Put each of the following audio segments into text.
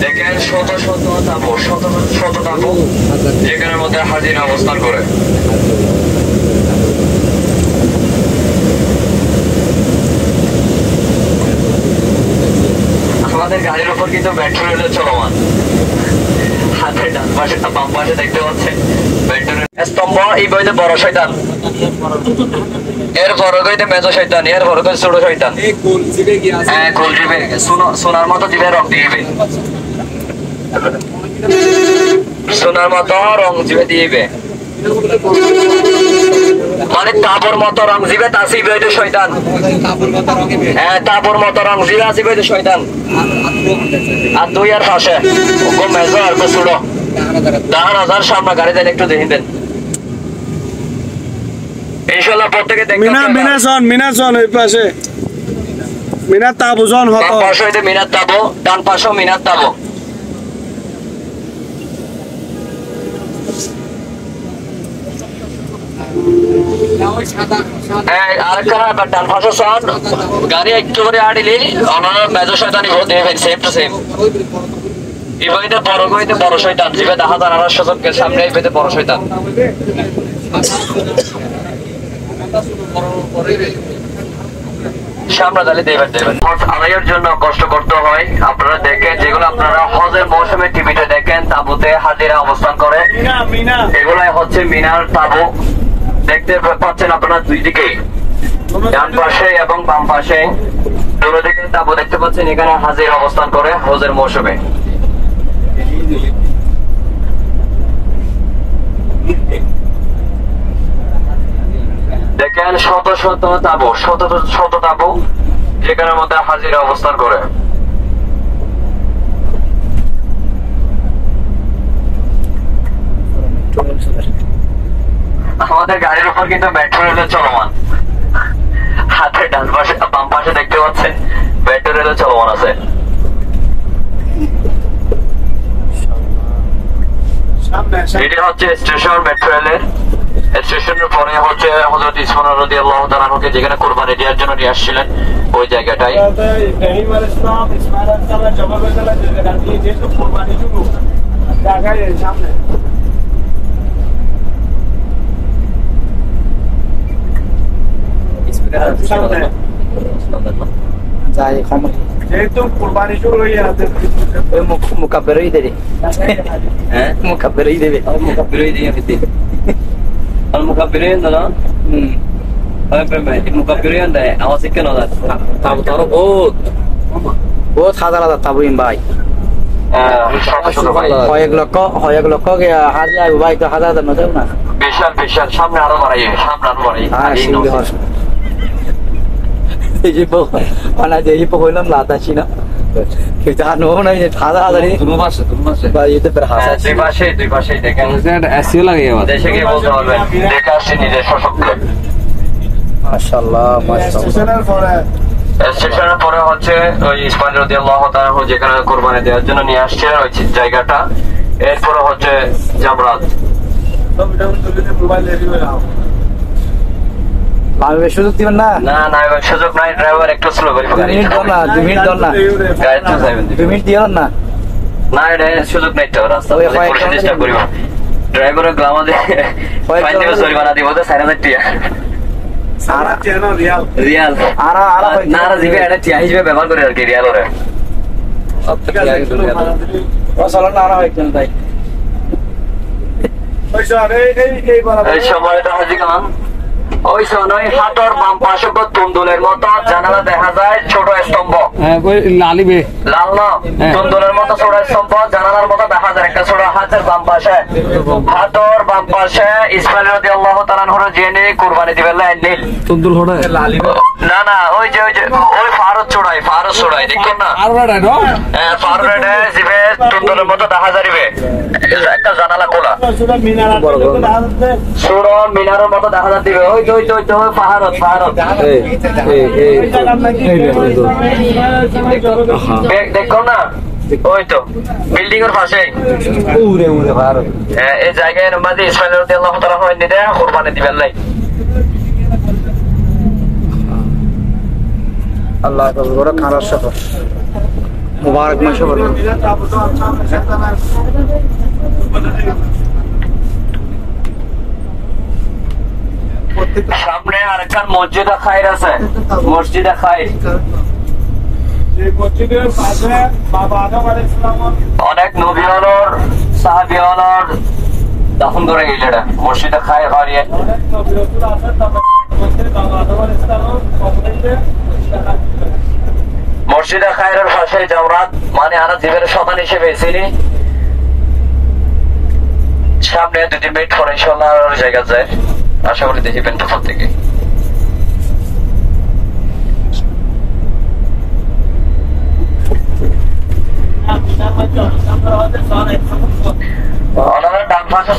দেখেন শত শত তাবু, শত শত তাবু যেখানের মধ্যে হাজিরা অবস্থান করে। আমাদের গাড়ির উপর কিন্তু মেট্রো রেল চলমান। হাতের ডান পাশে বাম পাশে দেখতে পাচ্ছেন মেট্রো রেল স্তম্ভ। এই বইতে বড় শয়তান, এর বড় গইতে মেজো শয়তান, এর বড় গইতে ছোট শয়তান। হ্যাঁ, গোল জিবে সোনার মতো জিবে রং দিবে, সোনার মতো রং জিবে দিবে, মানে তাবর মতো রং জিবে তাসি বইতে শয়তান। হ্যাঁ, তাবর মতো রং জিবে আসি বইতে শয়তান। আর দুই আর পাশে ও মেজো আর ছোট 10,000 সামনে গাড়ি দেন, একটু দেখেন দেন ইনশাআল্লাহ। প্রত্যেকে দেখবেন মিনাজন ওই পাশে মিনার তাবু জন হতো, পাশে হইতে মিনার তাবু, ডান পাশেও মিনার তাবু। আরেকটা ডান পাশে সন গাড়ি একটু করে আড়িলি ওনারা মেজো শয়তানি ভোট দিয়ে ফেল, সেম টু সেম। এই বইতে বড় শয়তান জিবে 10,000 জনকে সামনে এই বইতে বড় শয়তান। সামনে দাঁড়িয়ে দেবেন আদায়ের জন্য কষ্ট করতে হয়। আপনারা দেখেন যেগুলো আপনারা হজের মৌসুমে টিভিতে দেখেন তাবুতে হাজিরা অবস্থান করে, এগুলাই হচ্ছে মিনার তাবু। দেখতে পাচ্ছেন আপনারা দুই দিকে, ডান পাশে এবং বাম পাশে দুটো দিকে তাবু দেখতে পাচ্ছেন, এখানে হাজিরা অবস্থান করে হজের মৌসুমে। দেখেন শত শত তাবু, শত শত তাবু যেখানের মধ্যে হাজিরা অবস্থান করে। আমাদের গাড়ির উপর কিন্তু মেট্রো রেল চলমান। হাতের ডান পাশে বাম পাশে দেখতে পাচ্ছেন মেট্রো রেল চলমান আছে। এটি হচ্ছে স্টেশন মেট্রো রেলের। স্টেশনের পরে হচ্ছে হযরত ইসমাইল রাদিয়াল্লাহু তাআলা আনহুকে যেখানে কুরবানি দেওয়ার জন্য নিয়ে আসছিলেন ওই জায়গাটাই। ইব্রাহিম আলাইহিস সালাম ইসমাইল আলাইহিস সালাম জবাবে গেল যে জায়গা দিয়ে যে কুরবানি শুরু জায়গায় সামনে যাই ক্ষমা যেহেতু কুরবানি শুরু হয়ে আছে ওই মুকাব্বিরই দেবে। হ্যাঁ, মুকাব্বিরই দেবে, মুকাব্বিরই দেবে। المكبرين ده المكبرين ده اواسك كانوا ده طب تربط বহুত হাজার হাজার তাবুইন ভাই। কয়েক লক্ষ হাজার ভাই, তো হাজার হাজার নয় না, বিশাল বিশাল। সামনে আরো বাড়াই, সামনে আরো বাড়াই। এই যে মানে এই হইলাম লাতাছি না কিন্তু আর নো নাই হাজার হাজার দুই পাশে দেখেন এসিও লাগে দেশে গিয়ে বলতে পারবেন দেখে আসছে নিজের সশক্ত। মাশাআল্লাহ স্টেশনের পরে হচ্ছে ওই ইসমাইল রাদিয়াল্লাহু তাআলা যেখানে কুরবানি দেওয়ার জন্য নিয়ে আসছে ওই জায়গাটা। এরপরে হচ্ছে জামরাত। সুযোগ দিবেন না? না না, সুযোগ নাই। ড্রাইভার একটু স্লো করি, 2 মিনিট দন না, 2 মিনিট দন না, 2 মিনিট দিও না। না, এটা সুযোগ নাই তো, রাস্তা পুলিশ চেষ্টা করিব। ড্রাইভারের গ্লামা দিয়ে ফাইন দিব, জরিমানা দিব তো 4000 টাকা। সারা চেনো রিয়াল না জিবে এটা টিয়া হিসেবে ব্যবহার করে আর কি রিয়াল ওরে। চলো না, আরা হয় কেন তাই এই সময়টা হাজি কামান ওই সোনাই হাতর বাম পাশে তুন্দুলের মতো জানালা দেখা যায়, ছোট স্তম্ভ। লালিবে লাল না, তুন্দুলের মতো ছোট স্তম্ভ জানালার মতো দেখা যায়। একটা ছোট হাতের বাম পাশে, হাতর বাম পাশে ইসমাইল রাদিয়াল্লাহু তাআলা আনহু জেনে কুরবানি দিবেন লাইন নীল তুন্দুল হড়া লালিবে। না না, ওই যে ওই ফারত চড়াই দেখুন না, হ্যাঁ ফারুরে জিবে তুন্দুলের মতো দেখা যাবে। একটা জানালা খোলা, ছোট মিনারের মতো দেখা যাবে। ওই পাহাড়ত দেখো না, ওই তো বিল্ডিং এর পাশে এই জায়গায় মাঝে ইসমাইল রাদিয়াল্লাহু তাআলা নিতে কুরবানি দিবেন লাই। আল্লাহ বড় খারাপ সফর। মুবারক মাসে বড় সামনে আরেকটা মসজিদে খায়ের আছে, মসজিদে খায়ের। অনেক নবী হলর সাহাবী হলর দাফন করে গেল এটা মসজিদে খায়ের হারিয়ে। মসজিদে খায়ের পাশে জাওরাত, মানে আমরা জীবনের শতান হিসেবে চিনি। সামনে 2-3 মিনিট পরে ইনশাআল্লাহ আর জায়গা যায়, আশা করি দেখবেন তখন থেকে। ডান পাশে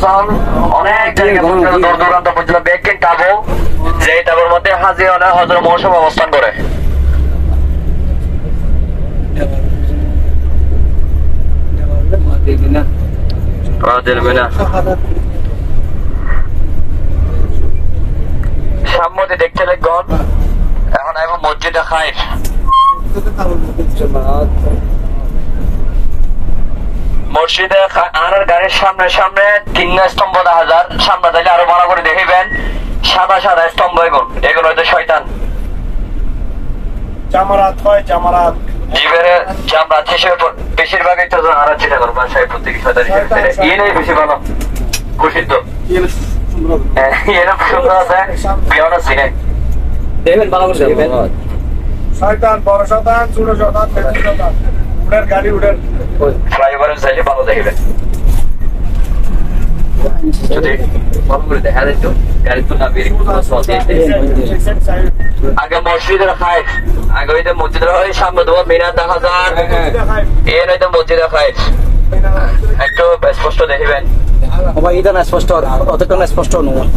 অনেক জায়গা দূর দূরান্ত পর্যন্ত বেকিং টাবো, যে টাবোর মধ্যে হাজি হলে হজরত মৌসুম অবস্থান করে। সামনে দেখতে লাগন এখন আইব মসজিদে খায়ের। মসজিদে আর গাড়ির সামনে সামনে 3 স্তম্ভ দেখা যার, সামনে দিলে আরো ভালো করে দেখিবেন সাদা সাদা স্তম্ভ, এগুলো হয়তো শয়তান জামারাত হয়, জামারাত জীবের জামরাত হিসেবে বেশিরভাগই তো আর চিন্তা করবেন সাহেবপুর থেকে শয়তান হিসেবে এই বেশি ভালো প্রসিদ্ধ। এরকম সুন্দর আছে বিয়ন সিনে দেখবেন ভালো করে দেখবেন। শয়তান, বড় শয়তান, ছোট শয়তান, বেশি শয়তান, উড়ের গাড়ি উড়ের ফ্লাইওভারের চাইলে ভালো দেখবেন। যদি ভালো করে দেখা যায় তো গাড়ি তো না বেরিয়ে আগে মসজিদের খায়, আগে ওইটা মসজিদের হয় সামনে তোমার মিনার দেখা যান, এর হয়তো মসজিদের খায় একটু স্পষ্ট দেখিবেন। এটা না স্পষ্ট, অতটা স্পষ্ট নয়।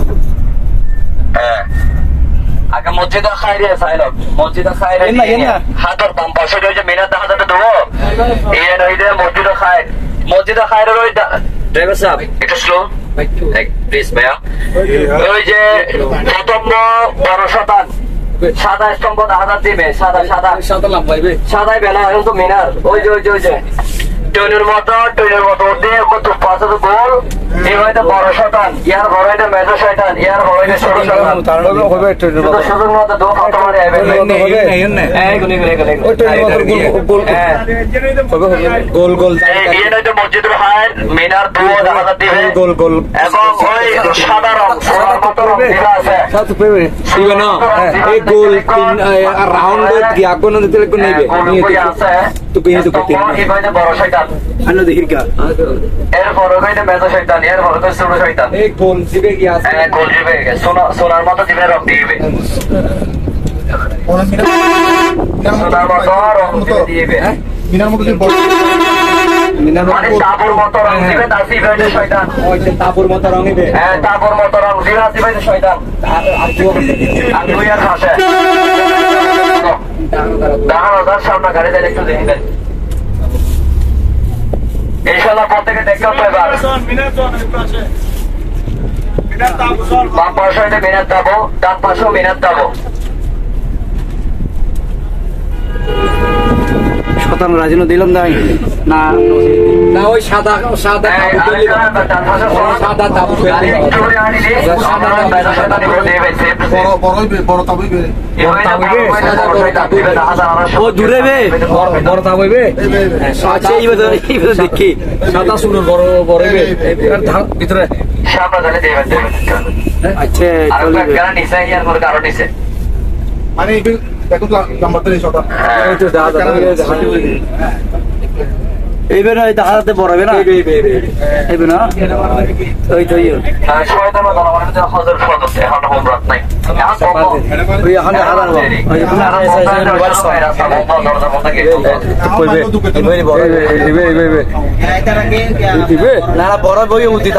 হ্যাঁ আগে মসজিদের খায়রে চাইল, মসজিদের খায়রে হাতের বাম পাশে যে মিনার দেখা যাবে দেবো, এর হইলে মসজিদের খায়, মসজিদের খায়রের ওই ড্রাইভার সাহেব একটু স্লো প্লিজ ভাইয়া। ওই যে প্রথম বড় শতান সাদা স্তম্ভ দেখা দিবে, সাদা সাদা সাদাই বেলা এখন তো মিনার, ওই যে ওই যে ওই যে ট্রেনের মতো দিয়ে কত পাশে তো গোল, এই হয়তো বড় শতান, ইয়ার বড় হইতে মেজো শয়তান, ইয়ার বড় হইতে ছোট শতান। সুযোগ মতো দো কত মারে আইবে গোল গোল মসজিদের হায় মিনার দুও দেখা দিবে গোল গোল এবং ওই সাদা রং সোনার মতো রং দেওয়া আছে। গোল রাউন্ড গিয়া কোন দিতে নেবে তো কইতে করতে বড় শয়তান আনো দেখির কা এর বড় হইতে মেজো শয়তান, এর বড় হইতে ছোট শয়তান। এই গোল দিবে গিয়া আছে, গোল দিবে সোনার মতো দিবে রং দিবে, সোনার মতো রং দিবে, মিনার মতো মানে তাবুর মতো রং দিবে, তার দিবে শয়তান। ওই যে তাবুর মতো রং দিবে, হ্যাঁ তাবুর মতো রং দিবে শয়তান। আর দুই আর পাশে দাঁড়ানোর সামনে গাড়ি দেন একটু দেখবেন ইনশাল্লাহ প্রত্যেকে দেখতে পাইবার। বাম পাশে হইতে মিনার যাবো, ডান পাশেও মিনার যাবো। শতান রাজিনো দিলাম নাই না না ওই সাদা সাদা সাদা তাবু ও দূরে বে বড় তাবু বে আচ্ছা এইবার দেখি সাদা শুনো বড় বড় বে ভিতরে সামনে চলে দেবেন। আচ্ছা নিচে ইয়ার পরে কারো নিচে মানে দেখুন নাম্বারটা এই শটা এইবার দেখা যাতে বড় হবে না এইবার না ওই তো শয়তান হজর ফজর এখন হোমরাত নাই ওই এখন হাজার না বড় বই উচিত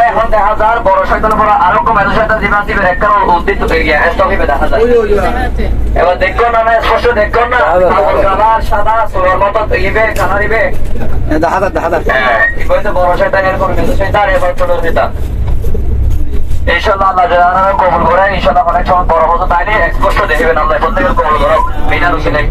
এখন দেখা যায় বড় শয়তান বড় আরো কম এত শয়তান জীবন জীবের একটা উদ্দিত হয়ে গিয়ে দেখা যায়। এবার দেখো না স্পষ্ট দেখো না সাদা সোনার মতো ইবে কানা দিবে দেখা বড় শয়তান এরকম মেজো শয়তান এবার ছোট শয়তান। ইনশাআল্লাহ আল্লাহ কবুল করে, ইনশাআল্লাহ অনেক সময় বড় হতো তাইলে স্পষ্ট দেখবেন আল্লাহ প্রত্যেকের কবুল করো। মিনার সমস্যা নেই।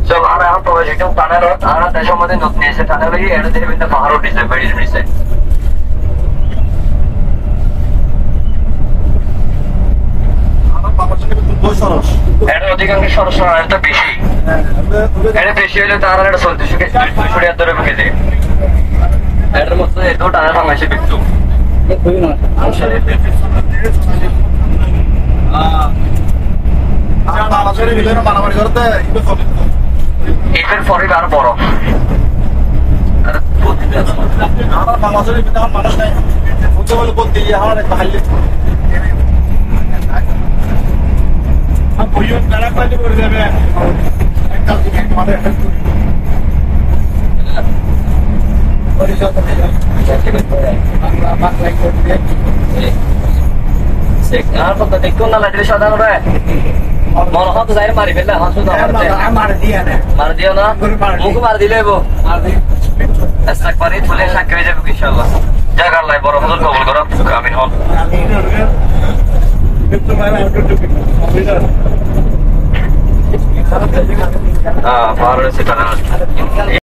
So, ara ang project yung tanarot, ara tayo mo din not niya sa tanarot, ano din yung paharo din sa very recent. এটা অধিকাংশ সরসরার তো বেশি, এটা বেশি হলে তারা এটা 200 ধরে কেজি, এটার মধ্যে এটাও টানা ভাঙাইছে বিক্তু। এটার পরে আরো বড় মানুষ নাই বলতে আমার বইও তারা কাজে করে দেবে একটা আমাদের আর কত দেখুন না লাইটের সাধারণ রে মনে হতো যাই মারি ফেললে হাসু মার দিও না মুখ মার দিলে পারি চলে সাক্ষী হয়ে যাবে ইনশাল্লাহ। জায়গা আল্লাহ বড় হজর কবুল করো, আমিন হন। পাহাড়ের সেটা